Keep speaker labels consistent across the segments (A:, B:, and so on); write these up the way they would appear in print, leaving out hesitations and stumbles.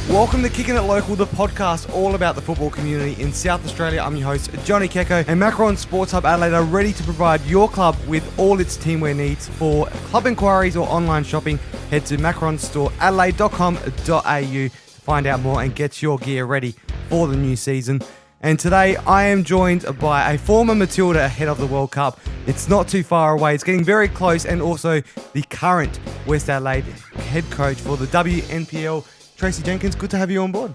A: Welcome to Kicking It Local, the podcast all about the football community in South Australia. I'm your host, Johnny Kecko, and Macron Sports Hub Adelaide are ready to provide your club with all its teamwear needs. For club inquiries or online shopping, head to macronstoreadelaide.com.au to find out more and get your gear ready for the new season. And today I am joined by a former Matilda ahead of the World Cup. It's not too far away. It's getting very close, and also the current West Adelaide head coach for the WNPL, Tracey Jenkins. Good to have you on board.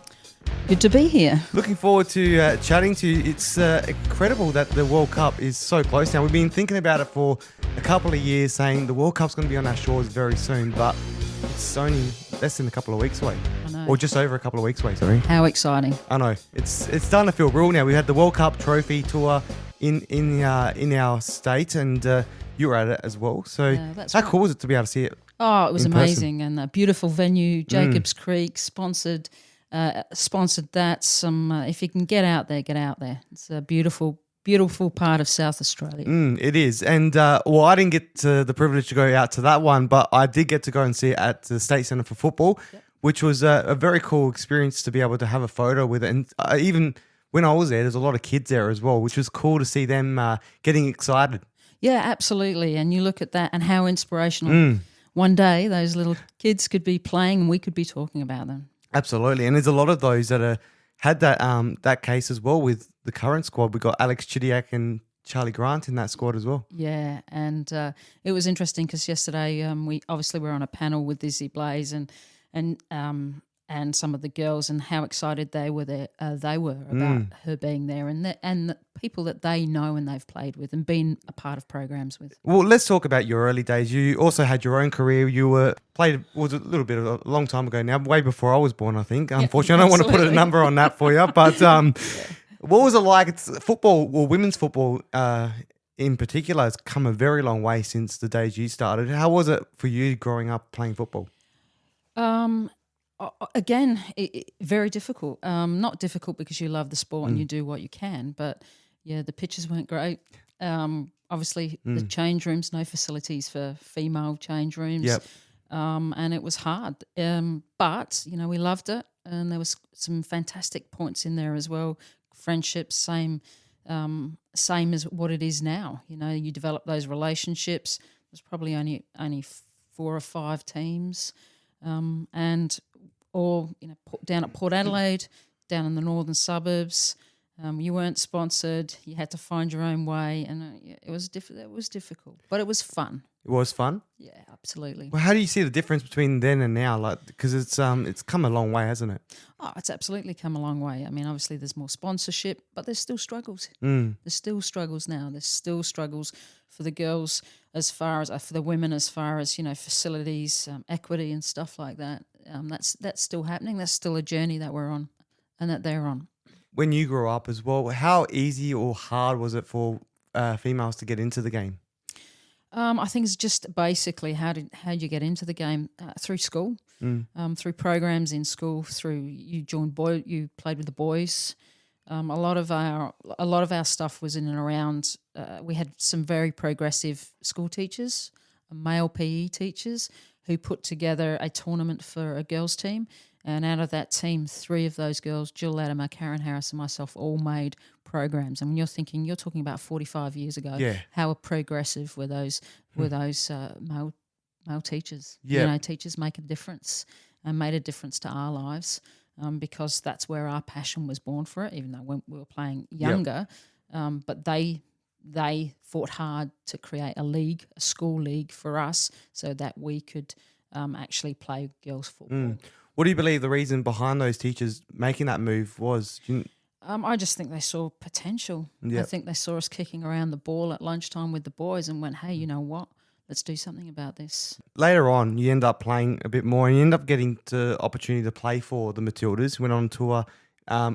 B: Good to be here.
A: Looking forward to chatting to you. It's incredible that the World Cup is so close now. We've been thinking about it for a couple of years, saying the World Cup's going to be on our shores very soon, but it's only less than a couple of weeks away.
B: I know.
A: Or just over a couple of weeks away, sorry.
B: How exciting.
A: I know. It's starting to feel real now. We had the World Cup trophy tour in our state, and you were at it as well. So
B: Yeah, that's
A: how
B: right.
A: cool was it to be able to see it?
B: Oh, it was
A: in person?
B: amazing. And a beautiful venue, Jacobs Creek, sponsored that. If you can get out there, get out there. It's a beautiful part of South Australia.
A: It is. And, I didn't get the privilege to go out to that one, but I did get to go and see it at the State Centre for Football, which was a very cool experience to be able to have a photo with it. And even when I was there's a lot of kids there as well, which was cool to see them getting excited.
B: Yeah, absolutely. And you look at that and how inspirational. One day those little kids could be playing and we could be talking about them.
A: Absolutely. And there's a lot of those that had that case as well with the current squad. We got Alex Chidiak and Charlie Grant in that squad as well.
B: Yeah, and it was interesting because yesterday we were on a panel with Izzy Blaze and some of the girls and how excited they were about her being there and the people that they know and they've played with and been a part of programs with.
A: Well, let's talk about your early days. You also had your own career. You was a little bit of a long time ago now, way before I was born, I think. Unfortunately, I don't want to put a number on that for you, but what was it like? It's football, or women's football in particular, has come a very long way since the days you started. How was it for you growing up playing football?
B: Again, very difficult. Not difficult because you love the sport and you do what you can, but yeah, the pitches weren't great. Obviously, the change rooms, no facilities for female change rooms.
A: Yep.
B: And it was hard. But, we loved it, and there was some fantastic points in there as well. Friendships, same as what it is now. You develop those relationships. There's probably only 4 or 5 teams, down at Port Adelaide, down in the northern suburbs. You weren't sponsored. You had to find your own way, and it was difficult, but it was fun.
A: It was fun?
B: Yeah, absolutely.
A: Well, how do you see the difference between then and now? Because it's come a long way, hasn't it?
B: Oh, it's absolutely come a long way. I mean, obviously there's more sponsorship, but there's still struggles. There's still struggles now. There's still struggles for the girls as far as for the women as far as facilities, equity and stuff like that. That's still happening. That's still a journey that we're on and that they're on.
A: When you grew up as well, how easy or hard was it for females to get into the game?
B: I think it's just basically how you get into the game through school, through programs in school. You played with the boys. A lot of our stuff was in and around. We had some very progressive school teachers, male PE teachers, who put together a tournament for a girls' team. And out of that team, 3 of those girls, Jill Latimer, Karen Harris and myself, all made programs. And when you're talking about 45 years ago, how progressive were those male teachers?
A: Yeah.
B: Teachers make a difference and made a difference to our lives because that's where our passion was born for it, even though when we were playing younger. But they fought hard to create a school league for us so that we could actually play girls' football.
A: What do you believe the reason behind those teachers making that move was?
B: I just think they saw potential.
A: Yep.
B: I think they saw us kicking around the ball at lunchtime with the boys and went, hey, you know what? Let's do something about this.
A: Later on, you end up playing a bit more and you end up getting the opportunity to play for the Matildas. Went on tour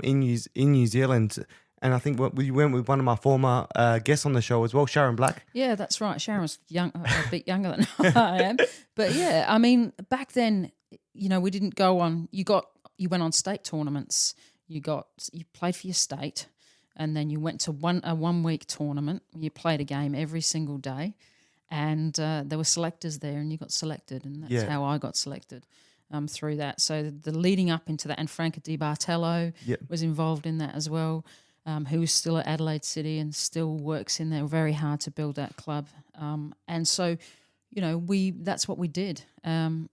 A: in New Zealand. And I think we went with one of my former guests on the show as well, Sharon Black.
B: Yeah, that's right. Sharon's a bit younger than I am. But yeah, I mean, back then, we didn't go on. You went on state tournaments. You played for your state, and then you went to a 1 week tournament. You played a game every single day, and there were selectors there, and you got selected, and that's how I got selected. through that. So the leading up into that, and Franca Di Bartello was involved in that as well, who is still at Adelaide City and still works in there very hard to build that club. And so, that's what we did. And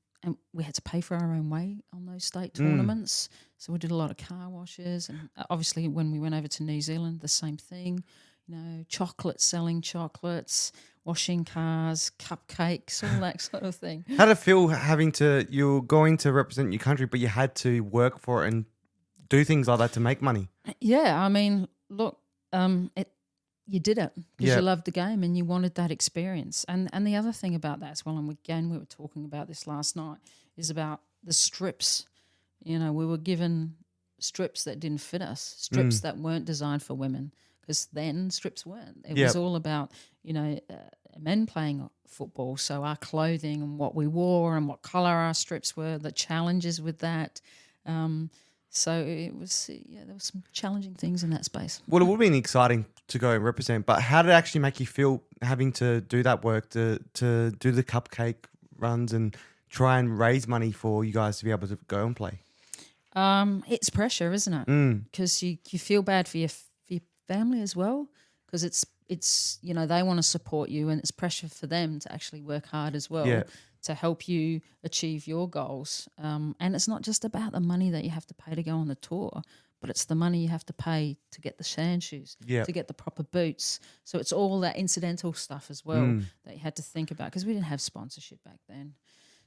B: we had to pay for our own way on those state tournaments. So we did a lot of car washes, and obviously when we went over to New Zealand, the same thing. Selling chocolates, washing cars, cupcakes, all that sort of thing.
A: How did it feel you're going to represent your country, but you had to work for it and do things like that to make money?
B: Yeah, I mean, look, you did it because you loved the game and you wanted that experience. And the other thing about that as well, and again, we were talking about this last night, is about the strips. We were given strips that didn't fit us, strips that weren't designed for women, because then strips weren't. It was all about, men playing football, so our clothing and what we wore and what colour our strips were, the challenges with that. So it was, there were some challenging things in that space.
A: Well, it would have been exciting to go and represent, but how did it actually make you feel having to do that work, to do the cupcake runs and try and raise money for you guys to be able to go and play?
B: It's pressure, isn't it? Because you feel bad for your family as well, because it's they want to support you, and it's pressure for them to actually work hard as well to help you achieve your goals. And it's not just about the money that you have to pay to go on the tour, but it's the money you have to pay to get the sand shoes, to get the proper boots. So it's all that incidental stuff as well that you had to think about, because we didn't have sponsorship back then.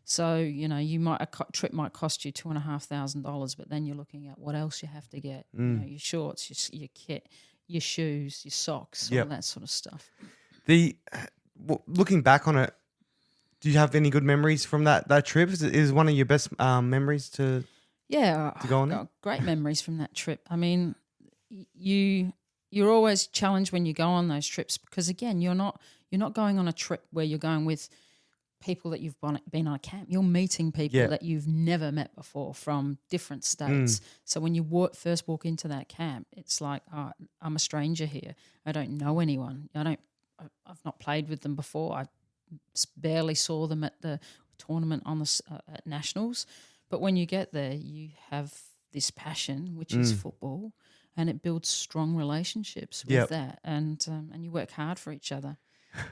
B: So, a trip might cost you $2,500, but then you're looking at what else you have to get. Your shorts, your kit, your shoes, your socks, all that sort of stuff.
A: Looking back on it, do you have any good memories from that trip? Is one of your best memories to go on?
B: Got great memories from that trip. I mean, you're always challenged when you go on those trips, because again, you're not going on a trip where you're going with people that you've been on a camp. You're meeting people that you've never met before from different states. So when you first walk into that camp, it's like, I'm a stranger here. I don't know anyone. I've not played with them before. I barely saw them at the tournament on at Nationals. But when you get there, you have this passion, which is football, and it builds strong relationships with that, and you work hard for each other.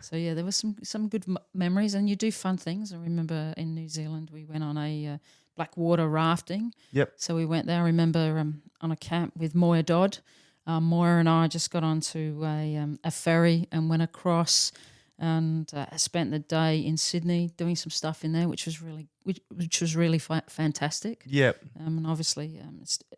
B: So there were some good memories, and you do fun things. I remember in New Zealand we went on a blackwater rafting. So we went there. I remember on a camp with Moya Dodd. Moya and I just got onto a ferry and went across, and spent the day in Sydney doing some stuff in there, which was really fantastic. And obviously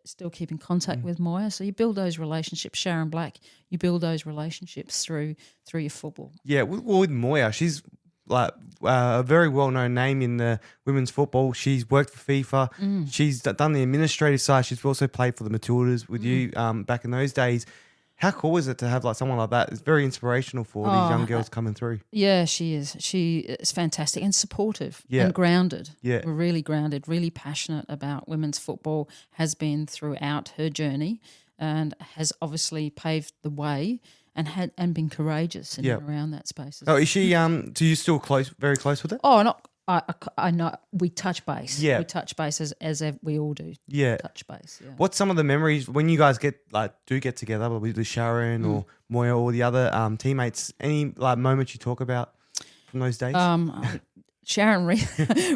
B: still keep in contact with Moya. So you build those relationships. Sharon Black, you build those relationships through your football. Yeah,
A: well, with Moya, she's like a very well-known name in the women's football. She's worked for FIFA. She's done the administrative side. She's also played for the Matildas with you back in those days. How cool is it to have like someone like that? It's very inspirational for these young girls coming through.
B: Yeah, she is. She is fantastic and supportive and grounded. We're really grounded, really passionate about women's football, has been throughout her journey, and has obviously paved the way and been courageous in and around that space.
A: Oh, is she? Do you still very close with it?
B: Oh, not. I know we touch base. We touch base as we all do. Touch base. Yeah.
A: What's some of the memories when you guys get together with Sharon or Moya or the other teammates? Any moments you talk about from those days?
B: Sharon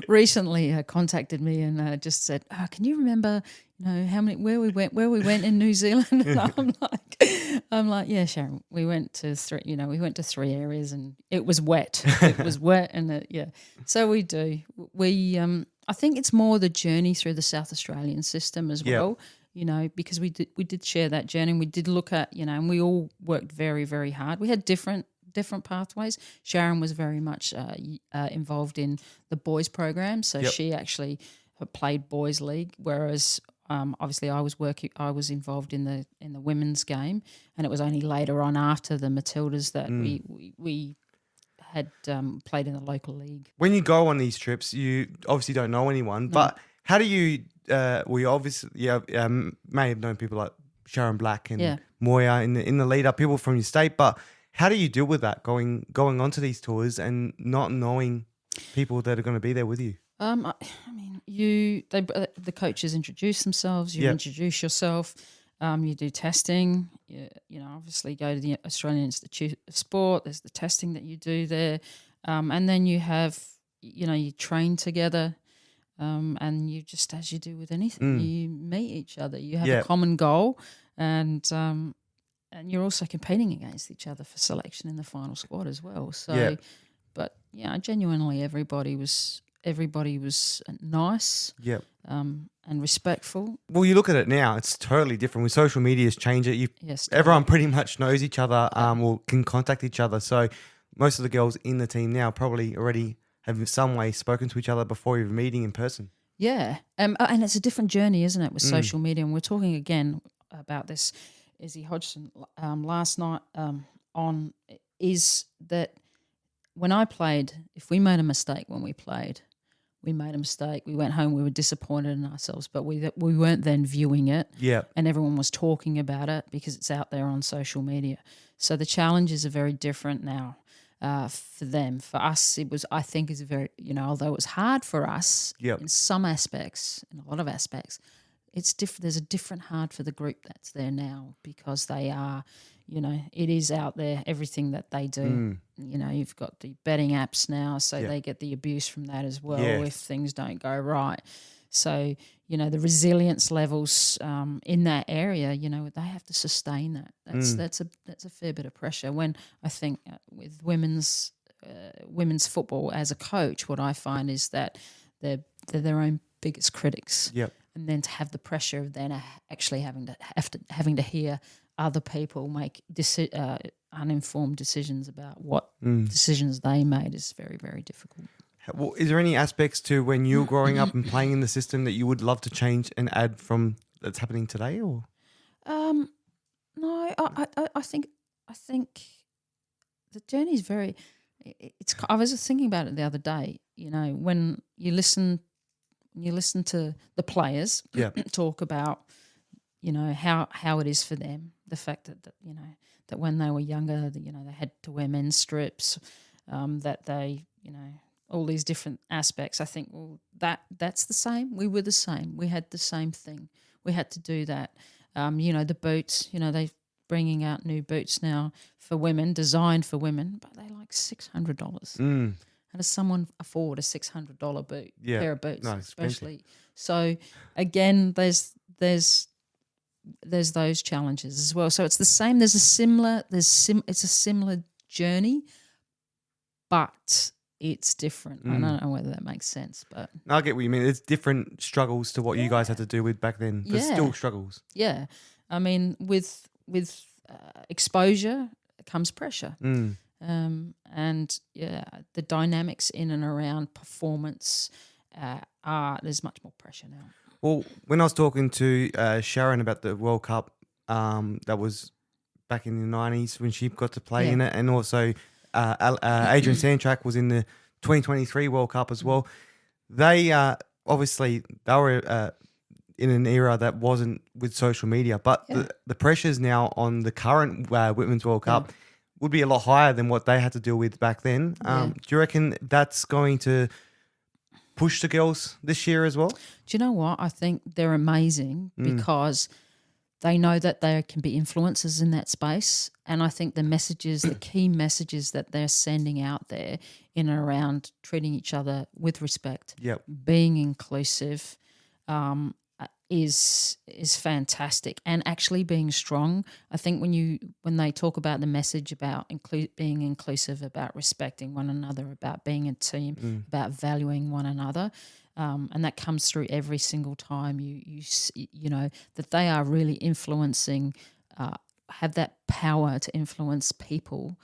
B: recently contacted me and just said, "Can you remember, where we went in New Zealand?" And I'm like, "Yeah, Sharon, we went to three areas, and it was wet. It was wet, and So we do. I think it's more the journey through the South Australian system as well. Because we did share that journey, and we did look at, and we all worked very, very hard. We had different pathways. Sharon was very much involved in the boys program, so she actually played boys league, whereas obviously I was involved in the women's game, and it was only later on after the Matildas that we had played in the local league.
A: When you go on these trips, you obviously don't know anyone, but how do you? We obviously may have known people like Sharon Black and Moya in the lead up, people from your state, but how do you deal with that going onto these tours and not knowing people that are going to be there with you?
B: I mean, the coaches introduce themselves. You introduce yourself. You do testing. Obviously go to the Australian Institute of Sport. There's the testing that you do there, and then you have, you train together, and you just, as you do with anything, you meet each other. You have a common goal, and you're also competing against each other for selection in the final squad as well. So, but genuinely, everybody was nice.
A: Yep.
B: And respectful.
A: Well, you look at it now; it's totally different. With social media's changed it.
B: Yes,
A: everyone pretty much knows each other, or can contact each other. So most of the girls in the team now probably already have in some way spoken to each other before even meeting in person.
B: Yeah, and it's a different journey, isn't it, with social media? And we're talking again about this, Izzy Hodgson, last night is that when I played, if we made a mistake when we played, we made a mistake. We went home. We were disappointed in ourselves, but we weren't then viewing it.
A: Yeah.
B: And everyone was talking about it because it's out there on social media. So the challenges are very different now for them. For us, I think, is very, although it was hard for us in some aspects, in a lot of aspects, it's different. There's a different hard for the group that's there now because they are, it is out there, everything that they do. You've got the betting apps now, so they get the abuse from that as well if things don't go right. So, the resilience levels in that area, they have to sustain that. That's a fair bit of pressure. When I think with women's football as a coach, what I find is that they're their own biggest critics.
A: Yep.
B: And then to have the pressure of then actually having to hear other people make uninformed decisions about what decisions they made is very, very difficult.
A: Well, is there any aspects to when you were growing up and playing in the system that you would love to change and add from that's happening today, or?
B: No, I think the journey is very. I was just thinking about it the other day. When you listen to the players talk about, how it is for them, the fact that when they were younger, they had to wear men's strips, that they, all these different aspects. I think, that's the same. We were the same. We had the same thing. We had to do that. The boots, they're bringing out new boots now for women, designed for women, but they're like $600. How does someone afford a $600 boot, pair of boots, especially? So again, there's those challenges as well. So it's the same. It's a similar journey, but it's different. I don't know whether that makes sense, but
A: I get what you mean. It's different struggles to what you guys had to do with back then. There's still struggles.
B: Yeah, I mean, with exposure comes pressure. And the dynamics in and around performance there's much more pressure now.
A: Well, when I was talking to Sharon about the World Cup, that was back in the 90s when she got to play in it, and also Adrian Sandtrack was in the 2023 World Cup as well. They obviously they were in an era that wasn't with social media, but the pressures now on the current Women's World Cup would be a lot higher than what they had to deal with back then. Do you reckon that's going to push the girls this year as well?
B: Do you know what? I think they're amazing because they know that they can be influencers in that space. And I think the key messages that they're sending out there in and around treating each other with respect, being inclusive, is fantastic, and actually being strong. I think when they talk about the message about being inclusive, about respecting one another, about being a team, about valuing one another, and that comes through every single time you know that they are really influencing, have that power to influence people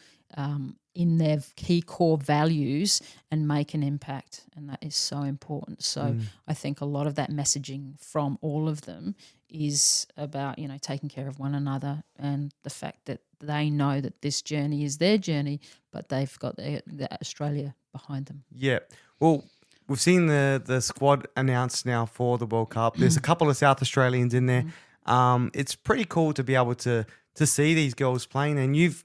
B: in their key core values and make an impact, and that is so important. So I think a lot of that messaging from all of them is about taking care of one another, and the fact that they know that this journey is their journey, but they've got the Australia behind them. Yeah.
A: Well, we've seen the squad announced now for the World Cup. There's a couple of South Australians in there. It's pretty cool to be able to see these girls playing, and you've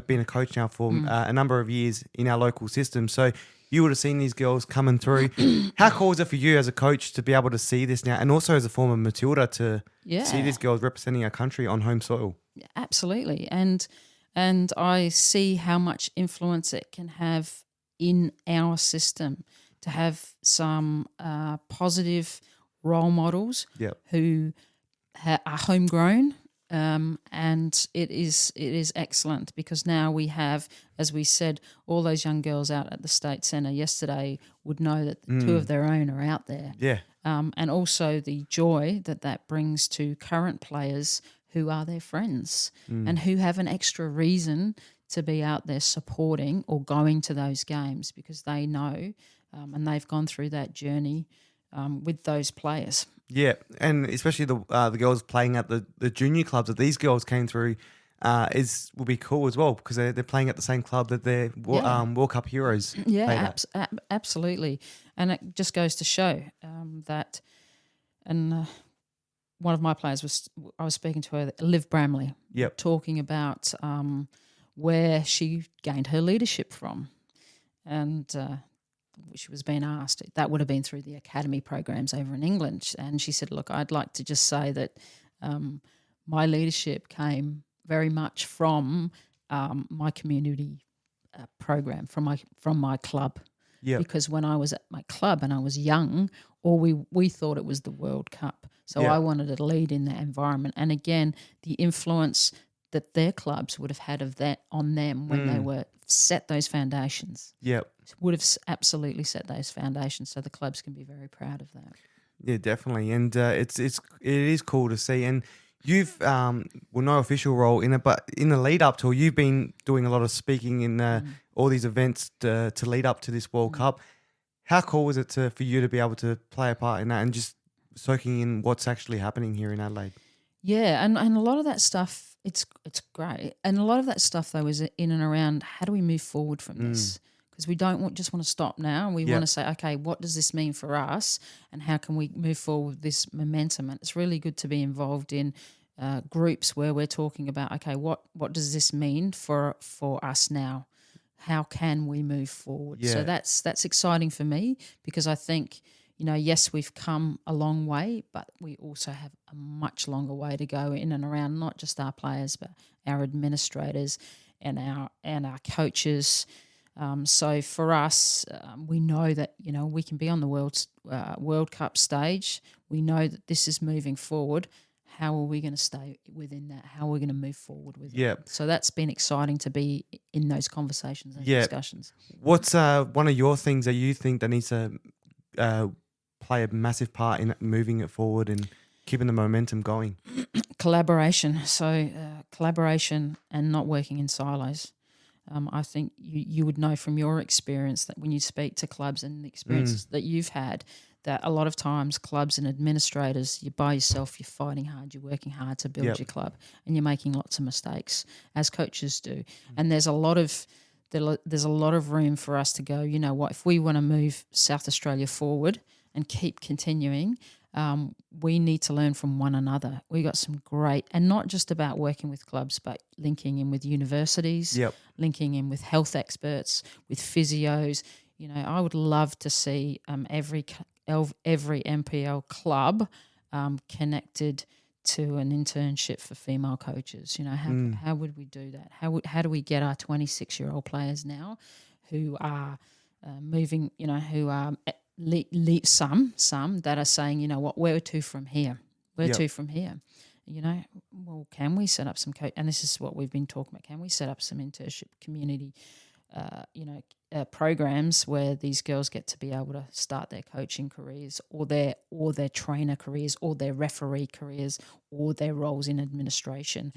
A: been a coach now for a number of years in our local system. So you would have seen these girls coming through. How cool is it for you as a coach to be able to see this now, and also as a former Matilda to see these girls representing our country on home soil?
B: Absolutely, and I see how much influence it can have in our system to have some positive role models who are homegrown. And it is excellent because now we have, as we said, all those young girls out at the State Centre yesterday would know that two of their own are out there.
A: Yeah.
B: And also the joy that brings to current players who are their friends and who have an extra reason to be out there supporting or going to those games because they know and they've gone through that journey with those players.
A: Yeah, and especially the girls playing at the junior clubs that these girls came through will be cool as well because they're playing at the same club that their World Cup heroes played at.
B: Absolutely. And it just goes to show that, and one of my players I was speaking to her, Liv Bramley, talking about where she gained her leadership from. And she was being asked, that would have been through the academy programs over in England. And she said, look, I'd like to just say that my leadership came very much from my community program, from my club.
A: Yep.
B: Because when I was at my club and I was young, we thought it was the World Cup. So I wanted to lead in that environment. And again, the influence that their clubs would have had of that on them when they were set those foundations.
A: Yep.
B: Would have absolutely set those foundations. So the clubs can be very proud of that.
A: Yeah, definitely. And it is cool to see. And you've no official role in it, but in the lead up to it, you've been doing a lot of speaking in all these events to lead up to this World Cup. How cool was it for you to be able to play a part in that and just soaking in what's actually happening here in Adelaide?
B: Yeah, and a lot of that stuff, it's great. And a lot of that stuff, though, is in and around how do we move forward from this? Because we don't just want to stop now. We want to say, okay, what does this mean for us and how can we move forward with this momentum? And it's really good to be involved in groups where we're talking about, okay, what does this mean for us now? How can we move forward?
A: Yeah.
B: So that's exciting for me because I think, yes, we've come a long way, but we also have a much longer way to go in and around not just our players, but our administrators and our coaches. So for us, we know that we can be on the World Cup stage. We know that this is moving forward. How are we going to stay within that? How are we going to move forward with it? So that's been exciting to be in those conversations and discussions.
A: What's one of your things that you think that needs to play a massive part in moving it forward and keeping the momentum going?
B: Collaboration. So collaboration and not working in silos. I think you would know from your experience that when you speak to clubs and the experiences that you've had, that a lot of times clubs and administrators, you're by yourself, you're fighting hard, you're working hard to build your club, and you're making lots of mistakes, as coaches do. And there's a lot of room for us to go, you know what, if we want to move South Australia forward and keep continuing, we need to learn from one another. We got some great, and not just about working with clubs, but linking in with universities, linking in with health experts, with physios. I would love to see every NPL club connected to an internship for female coaches. How would we do that? How do we get our 26-year-old players now who are moving, who are some that are saying, you know what, where to from here? Where to from here? Well, can we set up some and this is what we've been talking about. Can we set up some internship community, programs where these girls get to be able to start their coaching careers or their trainer careers or their referee careers or their roles in administration.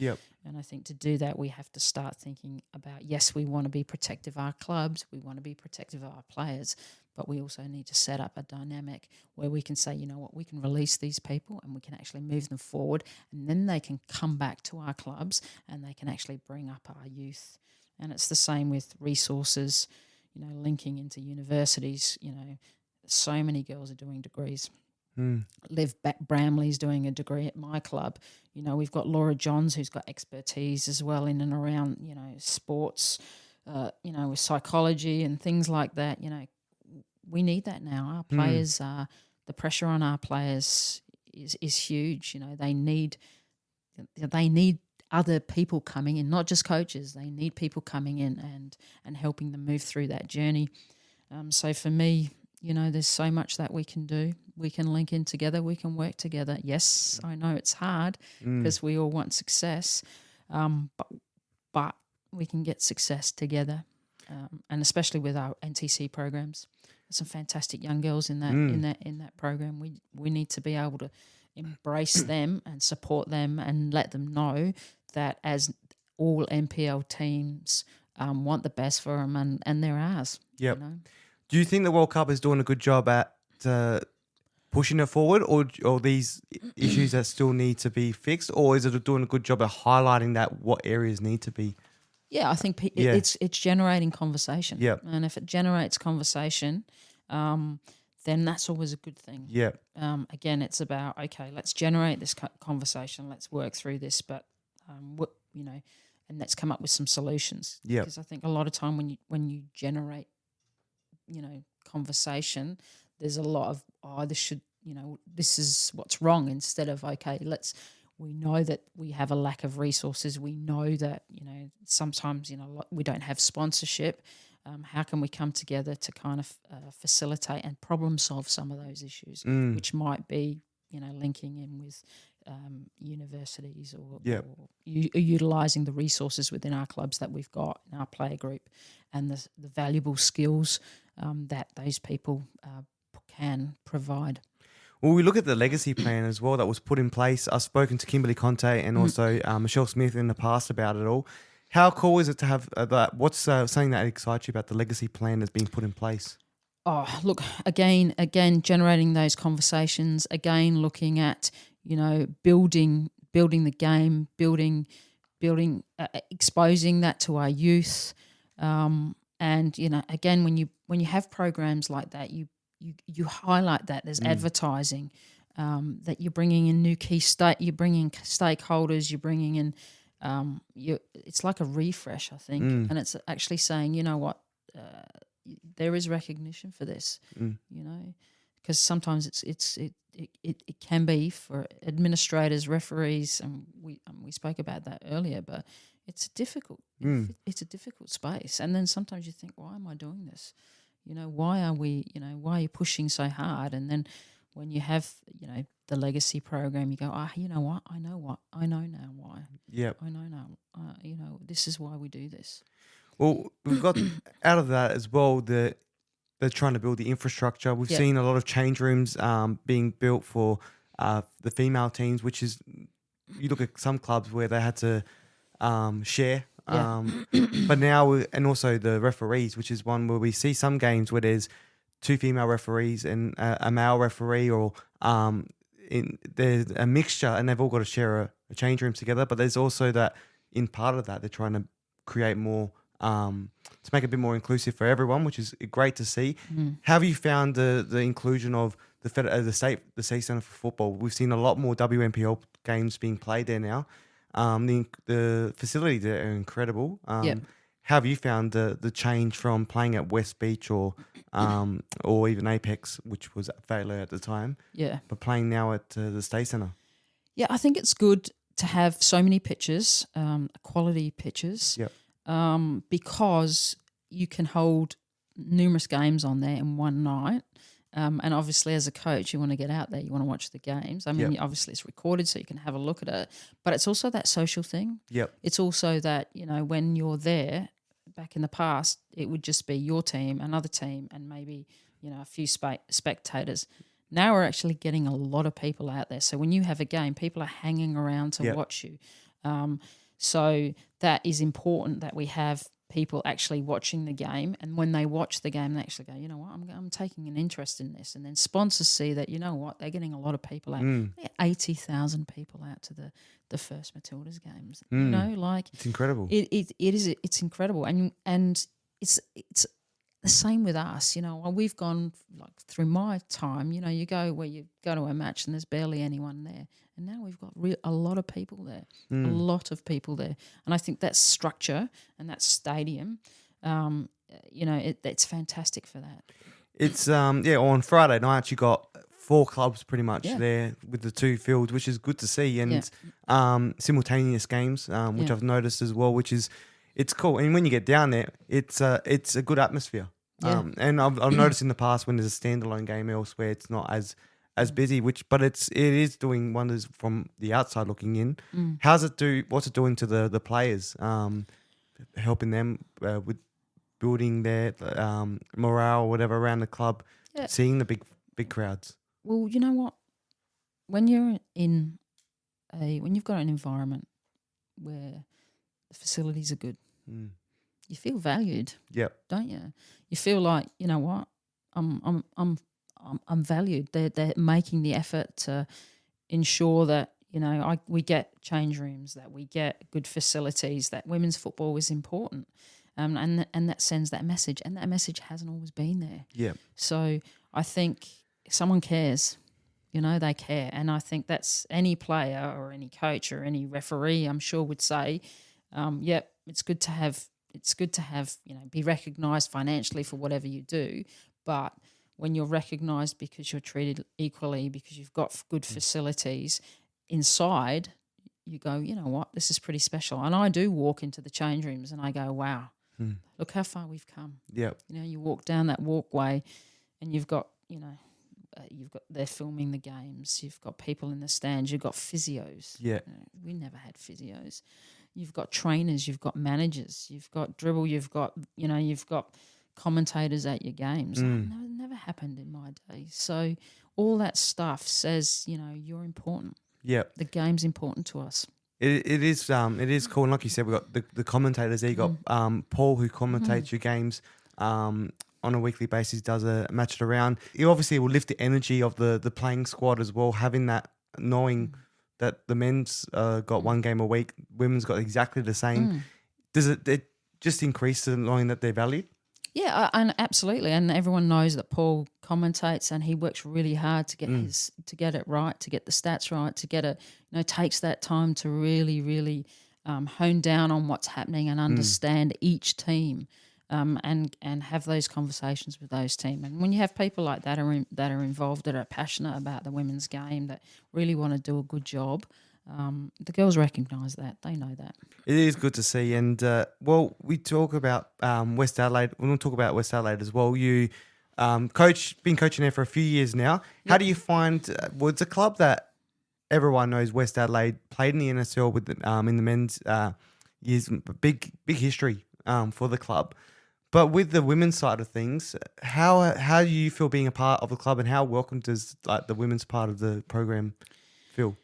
B: And I think to do that, we have to start thinking about, yes, we want to be protective of our clubs, we want to be protective of our players, but we also need to set up a dynamic where we can say, you know what, we can release these people and we can actually move them forward, and then they can come back to our clubs and they can actually bring up our youth. And it's the same with resources, linking into universities. So many girls are doing degrees. Liv Bramley's doing a degree at my club. We've got Laura Johns, who's got expertise as well in and around, sports, with psychology and things like that. we need that now. Our players, the pressure on our players is huge. You know, they need other people coming in, not just coaches. They need people coming in and helping them move through that journey. So for me, you know, there's so much that we can do. We can link in together. We can work together. Yes, I know it's hard because we all want success, but we can get success together, and especially with our NTC programs. There's some fantastic young girls in that program. We need to be able to embrace them and support them and let them know that as all NPL teams want the best for them and they're ours.
A: Yep.
B: You know?
A: Do you think the World Cup is doing a good job at pushing it forward, or these issues that still need to be fixed, or is it doing a good job at highlighting that what areas need to be?
B: Yeah, I think it's generating conversation.
A: Yep.
B: And if it generates conversation, then that's always a good thing.
A: Yeah.
B: Again, it's about, okay, let's generate this conversation, let's work through this, but you know, and let's come up with some solutions.
A: Yeah.
B: Because I think a lot of time when you generate, you know, conversation, there's a lot of this is what's wrong, instead of, okay, we know that we have a lack of resources. We know that, you know, sometimes, you know, we don't have sponsorship. How can we come together to kind of facilitate and problem solve some of those issues, which might be, you know, linking in with universities or utilising the resources within our clubs that we've got in our player group, and the valuable skills that those people can provide.
A: Well, we look at the legacy plan as well that was put in place. I've spoken to Kimberly Conte and also Michelle Smith in the past about it all. How cool is it to have that? What's something that excites you about the legacy plan that's being put in place?
B: Oh, look, again, generating those conversations, again, looking at, you know, building the game, exposing that to our youth. And, you know, again, when you have programs like that, you highlight that there's advertising, that you're bringing in you're bringing stakeholders, you're bringing in, it's like a refresh, I think, and it's actually saying, you know what, there is recognition for this, you know, because sometimes it can be for administrators, referees, and we spoke about that earlier, but it's difficult. It's a difficult space, and then sometimes you think, why am I doing this? You know, why are you pushing so hard? And then when you have, you know, the legacy program, you go, you know what, I know now why.
A: Yeah,
B: I know now. You know, this is why we do this.
A: Well, we've got out of that as well. They're trying to build the infrastructure. We've seen a lot of change rooms being built for the female teams, which is, you look at some clubs where they had to share. But now, and also the referees, which is one where we see some games where there's 2 female referees and a male referee, or there's a mixture, and they've all got to share a change rooms together. But there's also that, in part of that, they're trying to create more to make it a bit more inclusive for everyone, which is great to see. How have you found the inclusion of the state centre for football? We've seen a lot more WNPL games being played there now. The facilities there are incredible. How have you found the change from playing at West Beach or even Apex, which was at Vela at the time, but playing now at the State Centre?
B: Yeah, I think it's good to have so many pitches, quality pitches, because you can hold numerous games on there in one night. And obviously, as a coach, you want to get out there. You want to watch the games. I mean, obviously, it's recorded, so you can have a look at it. But it's also that social thing. It's also that, you know, when you're there, back in the past, it would just be your team, another team, and maybe, you know, a few spectators. Now we're actually getting a lot of people out there. So when you have a game, people are hanging around to watch you. So that is important that we have people actually watching the game, and when they watch the game, they actually go, you know what, I'm taking an interest in this, and then sponsors see that, you know what, they're getting a lot of people out. They get 80,000 people out to the first Matildas games. You know, like,
A: it's incredible.
B: It's incredible, and it's the same with us. You know, we've gone, like, through my time. You know, you go to a match and there's barely anyone there. And now we've got a lot of people there, a lot of people there. And I think that structure and that stadium, you know, it's fantastic for that.
A: it's on Friday night you got 4 clubs pretty much there with the 2 fields, which is good to see, and simultaneous games, which I've noticed as well, which is it's cool. And when you get down there, it's a good atmosphere. And I've noticed in the past when there's a standalone game elsewhere, it's not as busy, but it is doing wonders from the outside looking in. What's it doing to the players, helping them with building their morale or whatever around the club, seeing the big crowds?
B: Well, you know what? When you're when you've got an environment where the facilities are good, you feel valued.
A: Yep.
B: Don't you? You feel like, you know what? I'm valued. They're making the effort to ensure that, you know, we get change rooms, that we get good facilities, that women's football is important. And that sends that message, and that message hasn't always been there.
A: Yeah.
B: So I think if someone cares, you know, they care, and I think that's any player or any coach or any referee, I'm sure, would say, it's good to have, you know, be recognised financially for whatever you do, but when you're recognised because you're treated equally, because you've got good facilities inside, you go, you know what, this is pretty special. And I do walk into the change rooms and I go, wow, look how far we've come.
A: Yeah.
B: You know, you walk down that walkway and you've got, they're filming the games. You've got people in the stands. You've got physios.
A: Yeah.
B: You know, we never had physios. You've got trainers. You've got managers. You've got dribble. You've got commentators at your games. That never happened in my day. So all that stuff says, you know, you're important.
A: Yeah.
B: The game's important to us.
A: It is cool. And like you said, we've got the commentators there. You got Paul, who commentates your games on a weekly basis, does a match it around. It obviously will lift the energy of the playing squad as well, having that, knowing that the men's got 1 game a week, women's got exactly the same. Does it just increase the knowing that they're valued?
B: Yeah, and absolutely, and everyone knows that Paul commentates, and he works really hard to get to get it right, to get the stats right, to get it. You know, takes that time to really, really hone down on what's happening and understand each team, and have those conversations with those team. And when you have people like that that are involved, that are passionate about the women's game, that really want to do a good job. The girls recognise that. They know that.
A: It is good to see. And, we talk about West Adelaide. We'll talk about West Adelaide as well. You been coaching there for a few years now. Yep. How do you find it's a club that everyone knows, West Adelaide, played in the NSL with in the men's years, big history for the club. But with the women's side of things, how do you feel being a part of the club, and how welcome does the women's part of the program feel?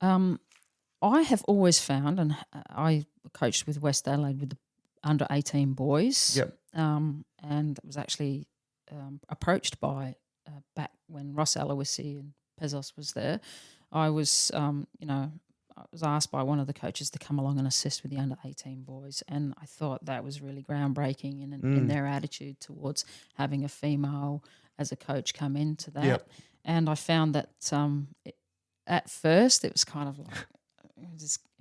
B: I have always found, and I coached with West Adelaide with the under 18 boys.
A: Yep.
B: And was actually approached by back when Ross Aloisi and Pezos was there. I was, I was asked by one of the coaches to come along and assist with the under 18 boys, and I thought that was really groundbreaking in their attitude towards having a female as a coach come into that.
A: Yep.
B: And I found that at first it was kind of like,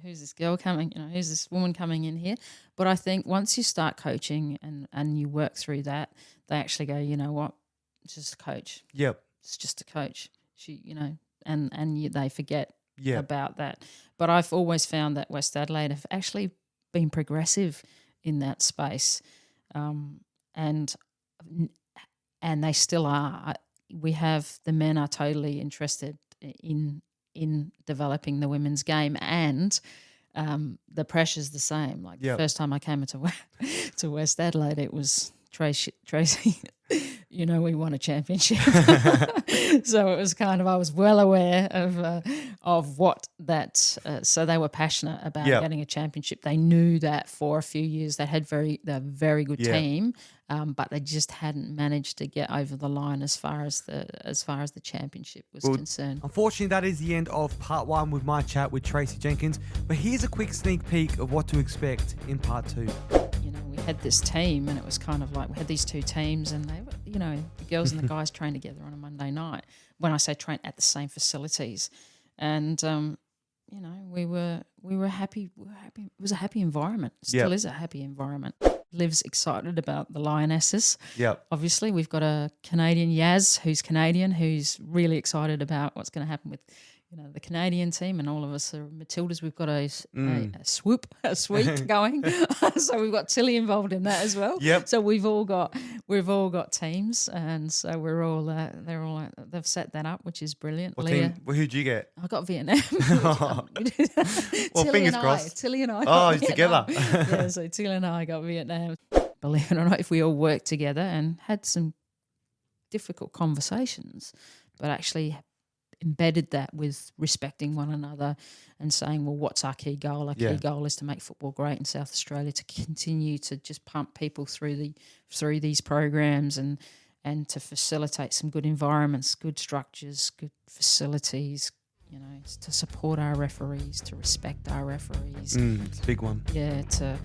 B: who's this girl coming? You know, who's this woman coming in here? But I think once you start coaching and you work through that, they actually go, you know what, it's just a coach.
A: Yep.
B: It's just a coach. She, you know, and they forget about that. But I've always found that West Adelaide have actually been progressive in that space, and they still are. We have the men are totally interested in developing the women's game, and the pressure's the same. Like the first time I came to West Adelaide, it was Tracey. You know, we won a championship. So it was kind of, I was well aware of what that, so they were passionate about getting a championship. They knew that for a few years they're a very good team, but they just hadn't managed to get over the line as far as the championship was concerned.
A: Unfortunately, that is the end of part 1 with my chat with Tracey Jenkins. But here's a quick sneak peek of what to expect in part 2.
B: You know, we had this team, and it was kind of like we had these two teams, and they were, you know, the girls and the guys trained together on a Monday night. When I say train, at the same facilities, and you know, we were happy. It was a happy environment. Still is a happy environment. lives excited about the Lionesses.
A: Yep.
B: Obviously, we've got a Canadian, Yaz, who's Canadian, who's really excited about what's going to happen with, the Canadian team, and all of us are Matildas. We've got a sweep going. So we've got Tilly involved in that as well.
A: Yep.
B: So we've all got teams, and so we're all they've set that up, which is brilliant.
A: What
B: Leah,
A: team? Who'd you get?
B: I got Vietnam.
A: Well, fingers crossed.
B: Tilly and I.
A: Oh,
B: got
A: together.
B: Yeah, so Tilly and I got Vietnam. Believe it or not, if we all worked together and had some difficult conversations, but actually embedded that with respecting one another and saying, well, what's our key goal? Our key goal is to make football great in South Australia, to continue to just pump people through these programs and to facilitate some good environments, good structures, good facilities, to support our referees, to respect our referees.
A: It's a big one.
B: Yeah, to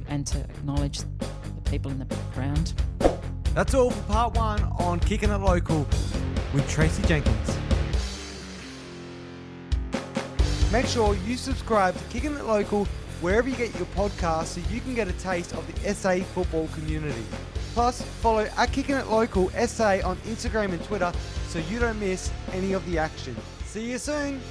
B: acknowledge the people in the background.
A: That's all for part 1 on Kicking It Local with Tracey Jenkins. Make sure you subscribe to Kicking It Local wherever you get your podcasts so you can get a taste of the SA football community. Plus, follow Kicking It Local SA on Instagram and Twitter so you don't miss any of the action. See you soon.